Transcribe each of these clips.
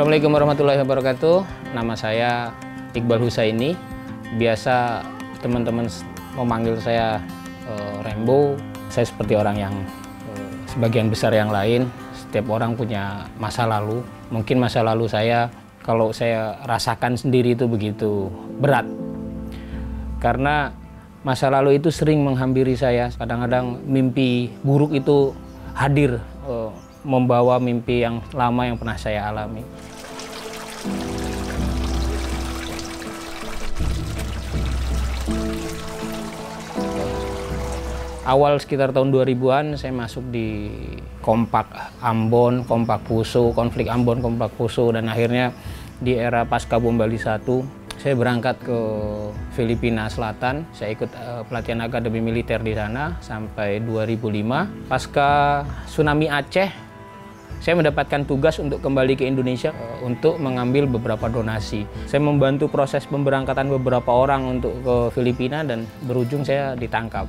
Assalamualaikum warahmatullahi wabarakatuh. Nama saya Iqbal Husaini. Biasa teman-teman memanggil saya Rembo. Saya seperti orang yang sebagian besar yang lain. Setiap orang punya masa lalu. Mungkin masa lalu saya, kalau saya rasakan sendiri itu begitu berat. Karena masa lalu itu sering menghampiri saya. Kadang-kadang mimpi buruk itu hadir, membawa mimpi yang lama yang pernah saya alami. Awal sekitar tahun 2000-an saya masuk di Kompak Ambon, Kompak Puso, konflik Ambon, Kompak Puso, dan akhirnya di era pasca bom Bali 1 saya berangkat ke Filipina Selatan. Saya ikut pelatihan akademi militer di sana sampai 2005. Pasca tsunami Aceh, saya mendapatkan tugas untuk kembali ke Indonesia untuk mengambil beberapa donasi. Saya membantu proses pemberangkatan beberapa orang untuk ke Filipina dan berujung saya ditangkap.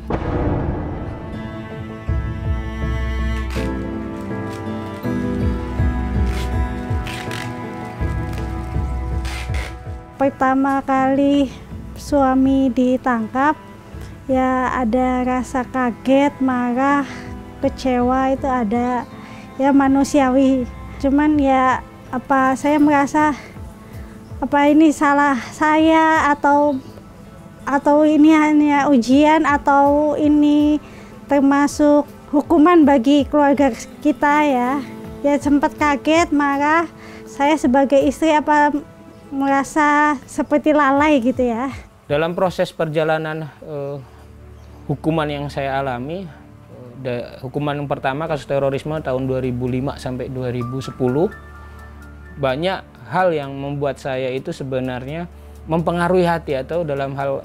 Pertama kali suami ditangkap, ya ada rasa kaget, marah, kecewa, itu ada, ya manusiawi. Cuman ya saya merasa ini salah saya atau ini hanya ujian atau ini termasuk hukuman bagi keluarga kita ya. Ya sempat kaget, marah. Saya sebagai istri merasa seperti lalai gitu ya. Dalam proses perjalanan hukuman yang saya alami, hukuman yang pertama kasus terorisme tahun 2005 sampai 2010, banyak hal yang membuat saya itu sebenarnya mempengaruhi hati, atau dalam hal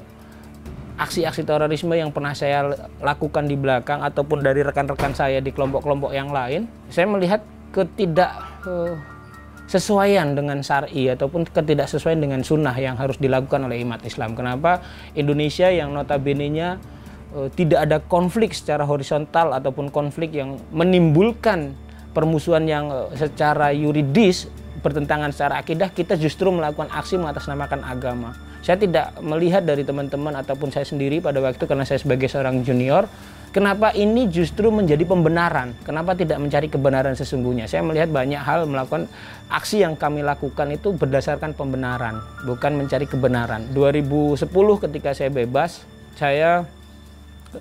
aksi-aksi terorisme yang pernah saya lakukan di belakang ataupun dari rekan-rekan saya di kelompok-kelompok yang lain, saya melihat ketidaksesuaian dengan syar'i ataupun ketidaksesuaian dengan sunnah yang harus dilakukan oleh umat Islam. Kenapa Indonesia yang notabene-nya tidak ada konflik secara horizontal ataupun konflik yang menimbulkan permusuhan yang secara yuridis bertentangan secara akidah, kita justru melakukan aksi mengatasnamakan agama. Saya tidak melihat dari teman-teman ataupun saya sendiri pada waktu, karena saya sebagai seorang junior, kenapa ini justru menjadi pembenaran? Kenapa tidak mencari kebenaran sesungguhnya? Saya melihat banyak hal melakukan aksi yang kami lakukan itu berdasarkan pembenaran, bukan mencari kebenaran. 2010 ketika saya bebas, saya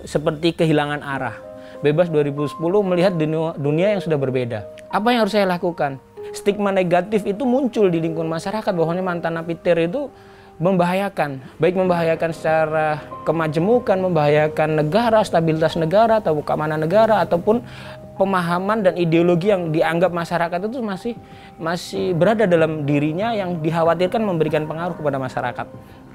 seperti kehilangan arah. Bebas 2010 melihat dunia yang sudah berbeda. Apa yang harus saya lakukan? Stigma negatif itu muncul di lingkungan masyarakat bahwa mantan napiter itu membahayakan, baik membahayakan secara kemajemukan, membahayakan negara, stabilitas negara atau keamanan negara, ataupun pemahaman dan ideologi yang dianggap masyarakat itu masih berada dalam dirinya yang dikhawatirkan memberikan pengaruh kepada masyarakat.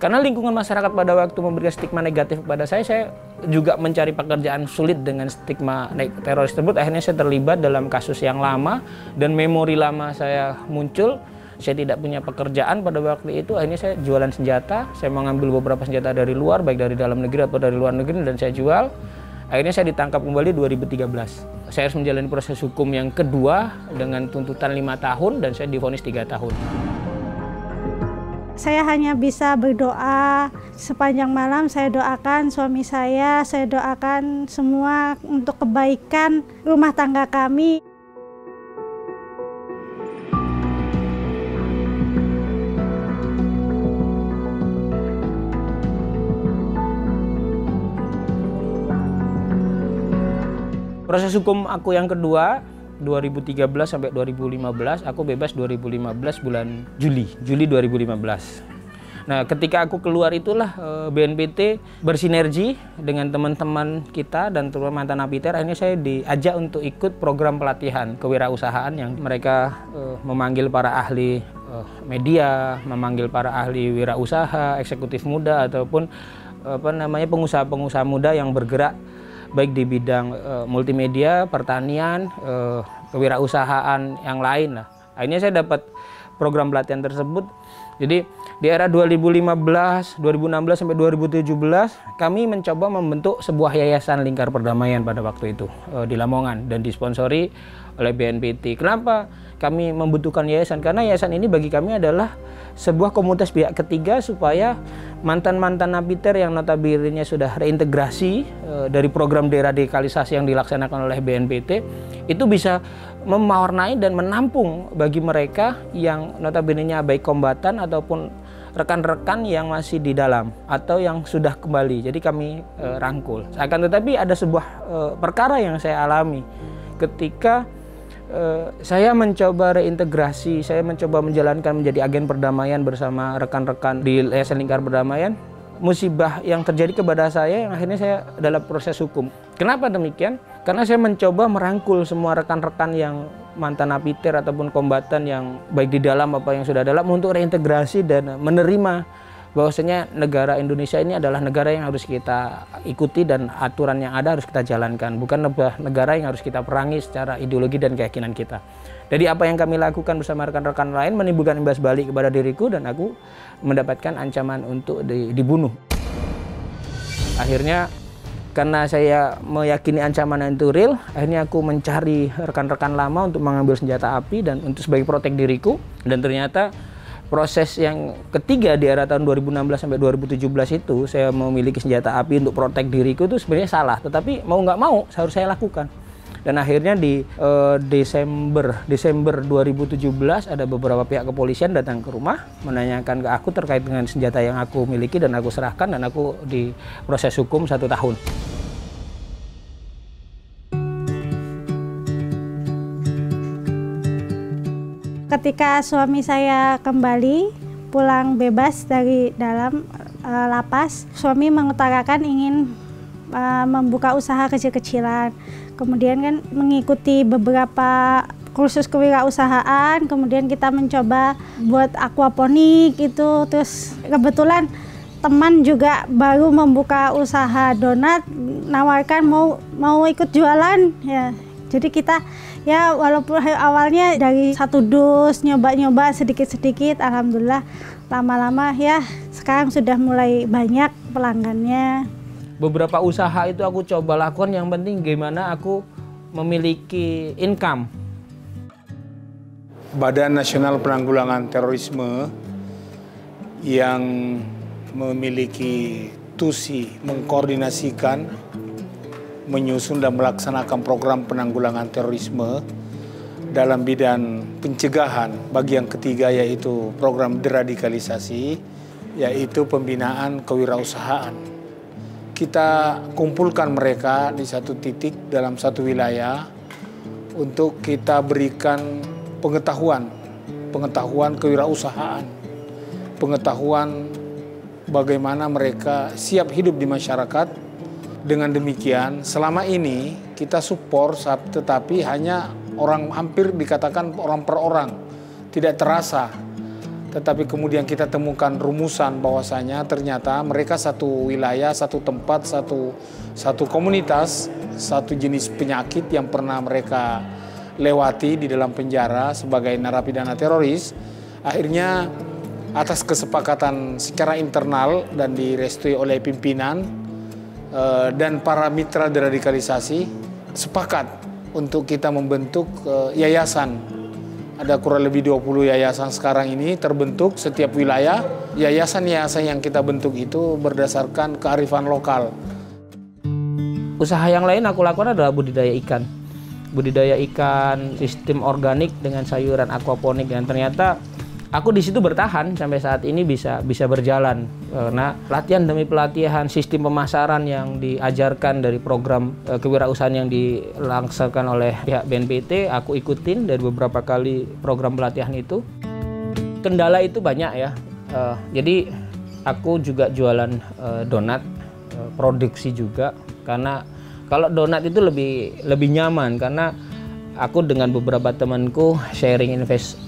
Karena lingkungan masyarakat pada waktu memberikan stigma negatif kepada saya juga mencari pekerjaan sulit dengan stigma teroris tersebut. Akhirnya saya terlibat dalam kasus yang lama dan memori lama saya muncul. Saya tidak punya pekerjaan pada waktu itu, akhirnya saya jualan senjata. Saya mengambil beberapa senjata dari luar, baik dari dalam negeri atau dari luar negeri, dan saya jual. Akhirnya saya ditangkap kembali 2013. Saya harus menjalani proses hukum yang kedua dengan tuntutan 5 tahun dan saya divonis 3 tahun. Saya hanya bisa berdoa sepanjang malam. Saya doakan suami saya doakan semua untuk kebaikan rumah tangga kami. Proses hukum aku yang kedua 2013 sampai 2015, aku bebas 2015 bulan Juli 2015. Nah, ketika aku keluar itulah BNPT bersinergi dengan teman-teman kita dan terutama mantan napiter. Akhirnya saya diajak untuk ikut program pelatihan kewirausahaan yang mereka memanggil para ahli media, memanggil para ahli wirausaha, eksekutif muda ataupun pengusaha-pengusaha muda yang bergerak baik di bidang multimedia, pertanian, kewirausahaan yang lain. Akhirnya saya dapat program pelatihan tersebut. Jadi Di era 2015, 2016 sampai 2017 kami mencoba membentuk sebuah yayasan lingkar perdamaian pada waktu itu di Lamongan dan disponsori oleh BNPT. Kenapa kami membutuhkan yayasan? Karena yayasan ini bagi kami adalah sebuah komunitas pihak ketiga supaya mantan-mantan napiter yang notabene sudah reintegrasi dari program deradikalisasi yang dilaksanakan oleh BNPT itu bisa mewarnai dan menampung bagi mereka yang notabene baik kombatan ataupun rekan-rekan yang masih di dalam atau yang sudah kembali. Jadi kami rangkul. Akan tetapi ada sebuah perkara yang saya alami ketika saya mencoba reintegrasi, saya mencoba menjalankan menjadi agen perdamaian bersama rekan-rekan di Yayasan Lingkar Perdamaian. Musibah yang terjadi kepada saya yang akhirnya saya dalam proses hukum. Kenapa demikian? Karena saya mencoba merangkul semua rekan-rekan yang mantan napiter ataupun kombatan yang baik di dalam apa yang sudah dalam untuk reintegrasi dan menerima bahwasanya negara Indonesia ini adalah negara yang harus kita ikuti dan aturan yang ada harus kita jalankan, bukan negara yang harus kita perangi secara ideologi dan keyakinan kita. Jadi apa yang kami lakukan bersama rekan-rekan lain menimbulkan imbas balik kepada diriku dan aku mendapatkan ancaman untuk dibunuh. Akhirnya karena saya meyakini ancaman itu real, akhirnya aku mencari rekan-rekan lama untuk mengambil senjata api dan untuk sebagai protek diriku. Dan ternyata proses yang ketiga di era tahun 2016 sampai 2017 itu saya memiliki senjata api untuk protek diriku itu sebenarnya salah, tetapi mau nggak mau harus saya lakukan. Dan akhirnya di Desember 2017 ada beberapa pihak kepolisian datang ke rumah menanyakan ke aku terkait dengan senjata yang aku miliki dan aku serahkan dan aku diproses hukum 1 tahun. Ketika suami saya kembali pulang bebas dari dalam lapas, suami mengutarakan ingin membuka usaha kecil-kecilan. Kemudian kan mengikuti beberapa kursus kewirausahaan, kemudian kita mencoba buat aquaponik itu, terus kebetulan teman juga baru membuka usaha donat, nawarkan mau ikut jualan ya. Jadi kita ya walaupun awalnya dari 1 dus nyoba-nyoba sedikit-sedikit, alhamdulillah lama-lama ya sekarang sudah mulai banyak pelanggannya. Beberapa usaha itu aku coba lakukan, yang penting gimana aku memiliki income. Badan Nasional Penanggulangan Terorisme yang memiliki tusi mengkoordinasikan, menyusun dan melaksanakan program penanggulangan terorisme dalam bidang pencegahan bagi yang ketiga, yaitu program deradikalisasi, yaitu pembinaan kewirausahaan. Kita kumpulkan mereka di satu titik dalam satu wilayah untuk kita berikan pengetahuan kewirausahaan, pengetahuan bagaimana mereka siap hidup di masyarakat. Dengan demikian, selama ini kita support, tetapi hanya hampir dikatakan orang per orang, tidak terasa. Tetapi kemudian kita temukan rumusan bahwasanya ternyata mereka satu wilayah, satu tempat, satu komunitas, satu jenis penyakit yang pernah mereka lewati di dalam penjara sebagai narapidana teroris. Akhirnya atas kesepakatan secara internal dan direstui oleh pimpinan dan para mitra deradikalisasi, sepakat untuk kita membentuk yayasan. Ada kurang lebih 20 yayasan sekarang ini terbentuk setiap wilayah. Yayasan-yayasan yang kita bentuk itu berdasarkan kearifan lokal. Usaha yang lain aku lakukan adalah budidaya ikan. Budidaya ikan sistem organik dengan sayuran aquaponik, dan ternyata aku di situ bertahan sampai saat ini bisa berjalan karena pelatihan demi pelatihan, sistem pemasaran yang diajarkan dari program kewirausahaan yang dilaksanakan oleh pihak BNPT, aku ikutin dari beberapa kali program pelatihan itu. Kendala itu banyak ya, jadi aku juga jualan donat, produksi juga, karena kalau donat itu lebih nyaman karena aku dengan beberapa temanku sharing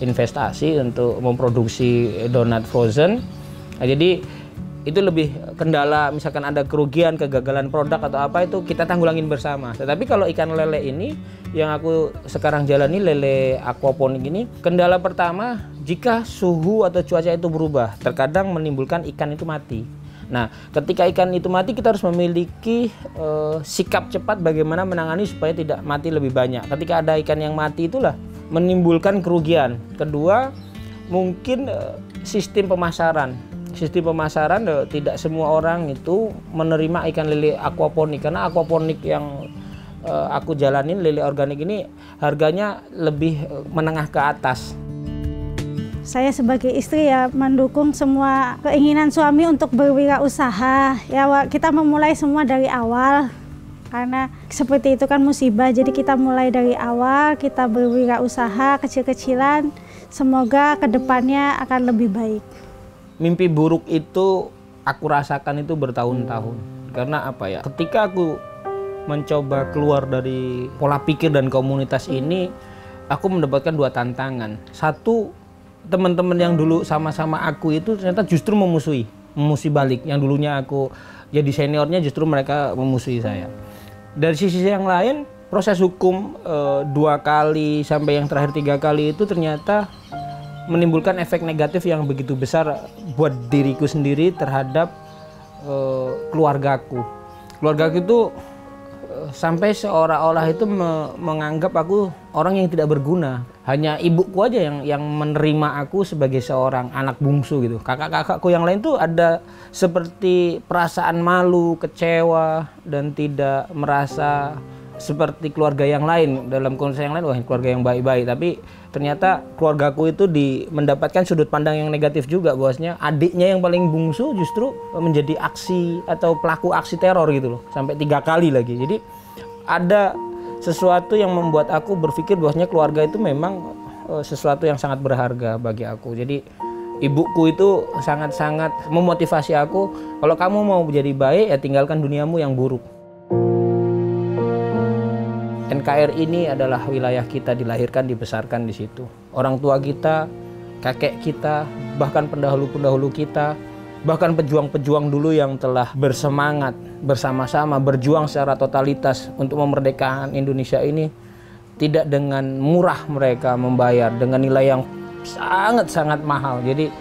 investasi untuk memproduksi donat frozen. Nah, jadi itu lebih kendala, misalkan ada kerugian, kegagalan produk atau apa, itu kita tanggulangin bersama. Tetapi kalau ikan lele ini yang aku sekarang jalani, lele aquaponik ini, kendala pertama jika suhu atau cuaca itu berubah, terkadang menimbulkan ikan itu mati. Nah, ketika ikan itu mati, kita harus memiliki sikap cepat bagaimana menangani supaya tidak mati lebih banyak. Ketika ada ikan yang mati, itulah menimbulkan kerugian. Kedua, mungkin sistem pemasaran. Sistem pemasaran, tidak semua orang itu menerima ikan lele aquaponik, karena aquaponik yang aku jalanin, lele organik ini harganya lebih menengah ke atas. Saya sebagai istri ya mendukung semua keinginan suami untuk berwirausaha. Ya, kita memulai semua dari awal, karena seperti itu kan musibah. Jadi kita mulai dari awal, kita berwirausaha kecil-kecilan. Semoga kedepannya akan lebih baik. Mimpi buruk itu aku rasakan itu bertahun-tahun. Karena apa ya? Ketika aku mencoba keluar dari pola pikir dan komunitas ini, aku mendapatkan dua tantangan. Satu, teman-teman yang dulu sama-sama aku itu ternyata justru memusuhi balik. Yang dulunya aku jadi seniornya, justru mereka memusuhi saya. Dari sisi yang lain, proses hukum 2 kali sampai yang terakhir 3 kali itu ternyata menimbulkan efek negatif yang begitu besar buat diriku sendiri terhadap keluargaku. Keluargaku itu sampai seolah-olah itu menganggap aku orang yang tidak berguna. Hanya ibuku aja yang menerima aku sebagai seorang anak bungsu gitu. Kakak-kakakku yang lain tuh ada seperti perasaan malu, kecewa, dan tidak merasa seperti keluarga yang lain. Dalam konsep yang lain, wah keluarga yang baik-baik. Tapi ternyata keluargaku itu mendapatkan sudut pandang yang negatif juga, bahwasanya adiknya yang paling bungsu justru menjadi aksi atau pelaku aksi teror gitu loh, sampai 3 kali lagi. Jadi ada sesuatu yang membuat aku berpikir bahwasanya keluarga itu memang sesuatu yang sangat berharga bagi aku. Jadi ibuku itu sangat-sangat memotivasi aku, kalau kamu mau jadi baik ya tinggalkan duniamu yang buruk. NKRI ini adalah wilayah kita, dilahirkan, dibesarkan di situ. Orang tua kita, kakek kita, bahkan pendahulu-pendahulu kita, bahkan pejuang-pejuang dulu yang telah bersemangat bersama-sama berjuang secara totalitas untuk memerdekakan Indonesia ini, tidak dengan murah mereka membayar, dengan nilai yang sangat-sangat mahal. Jadi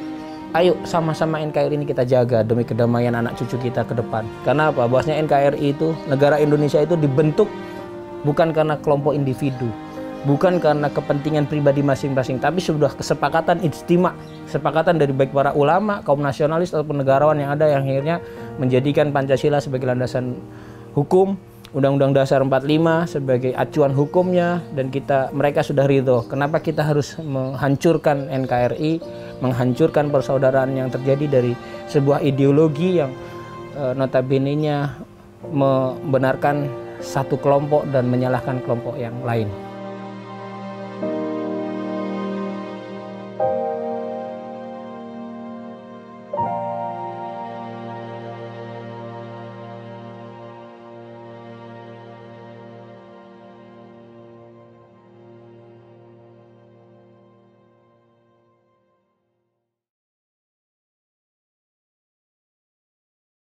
ayo sama-sama NKRI ini kita jaga demi kedamaian anak cucu kita ke depan. Karena apa? Bahwasanya NKRI itu, negara Indonesia itu dibentuk bukan karena kelompok individu, bukan karena kepentingan pribadi masing-masing, tapi sudah kesepakatan ijtima, kesepakatan dari baik para ulama, kaum nasionalis ataupun negarawan yang ada, yang akhirnya menjadikan Pancasila sebagai landasan hukum, Undang-Undang Dasar 45 sebagai acuan hukumnya, dan mereka sudah ridho. Kenapa kita harus menghancurkan NKRI, menghancurkan persaudaraan yang terjadi dari sebuah ideologi yang notabene-nya membenarkan satu kelompok dan menyalahkan kelompok yang lain.